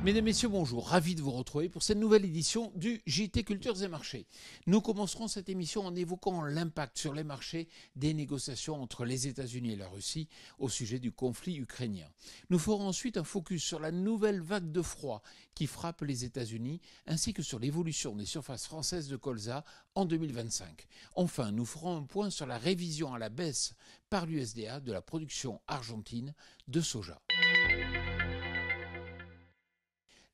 Mesdames, Messieurs, bonjour. Ravi de vous retrouver pour cette nouvelle édition du JT Cultures et Marchés. Nous commencerons cette émission en évoquant l'impact sur les marchés des négociations entre les États-Unis et la Russie au sujet du conflit ukrainien. Nous ferons ensuite un focus sur la nouvelle vague de froid qui frappe les États-Unis ainsi que sur l'évolution des surfaces françaises de colza en 2025. Enfin, nous ferons un point sur la révision à la baisse par l'USDA de la production argentine de soja.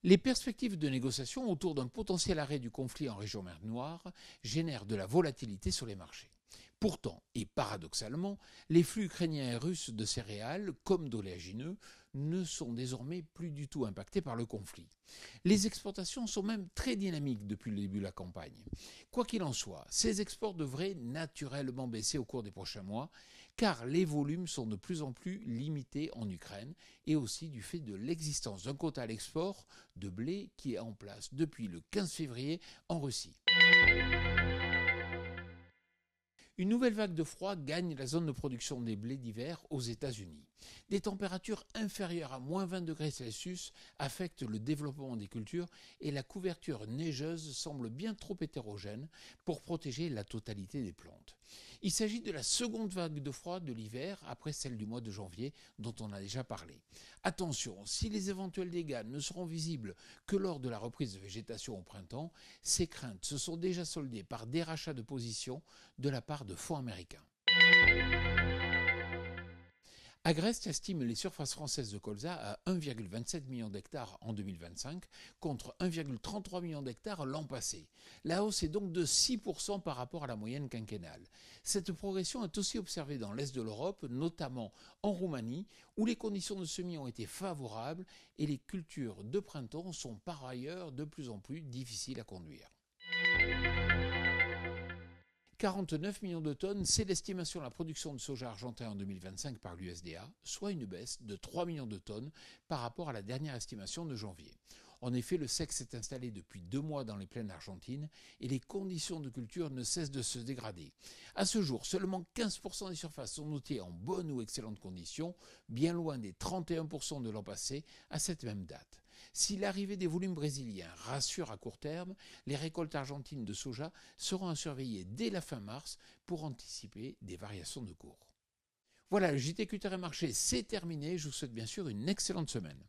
Les perspectives de négociation autour d'un potentiel arrêt du conflit en région mer Noire génèrent de la volatilité sur les marchés. Pourtant, et paradoxalement, les flux ukrainiens et russes de céréales, comme d'oléagineux, ne sont désormais plus du tout impactés par le conflit. Les exportations sont même très dynamiques depuis le début de la campagne. Quoi qu'il en soit, ces exports devraient naturellement baisser au cours des prochains mois, car les volumes sont de plus en plus limités en Ukraine, et aussi du fait de l'existence d'un quota à l'export de blé qui est en place depuis le 15 février en Russie. Une nouvelle vague de froid gagne la zone de production des blés d'hiver aux États-Unis. Des températures inférieures à moins 20 degrés Celsius affectent le développement des cultures et la couverture neigeuse semble bien trop hétérogène pour protéger la totalité des plantes. Il s'agit de la seconde vague de froid de l'hiver après celle du mois de janvier dont on a déjà parlé. Attention, si les éventuels dégâts ne seront visibles que lors de la reprise de végétation au printemps, ces craintes se sont déjà soldées par des rachats de positions de la part de fonds américains. Agreste estime les surfaces françaises de colza à 1,27 million d'hectares en 2025 contre 1,33 million d'hectares l'an passé. La hausse est donc de 6% par rapport à la moyenne quinquennale. Cette progression est aussi observée dans l'est de l'Europe, notamment en Roumanie, où les conditions de semis ont été favorables et les cultures de printemps sont par ailleurs de plus en plus difficiles à conduire. 49 millions de tonnes, c'est l'estimation de la production de soja argentin en 2025 par l'USDA, soit une baisse de 3 millions de tonnes par rapport à la dernière estimation de janvier. En effet, le sec s'est installé depuis 2 mois dans les plaines argentines et les conditions de culture ne cessent de se dégrader. À ce jour, seulement 15% des surfaces sont notées en bonnes ou excellentes conditions, bien loin des 31% de l'an passé à cette même date. Si l'arrivée des volumes brésiliens rassure à court terme, les récoltes argentines de soja seront à surveiller dès la fin mars pour anticiper des variations de cours. Voilà, le JT Culture et Marché, c'est terminé. Je vous souhaite bien sûr une excellente semaine.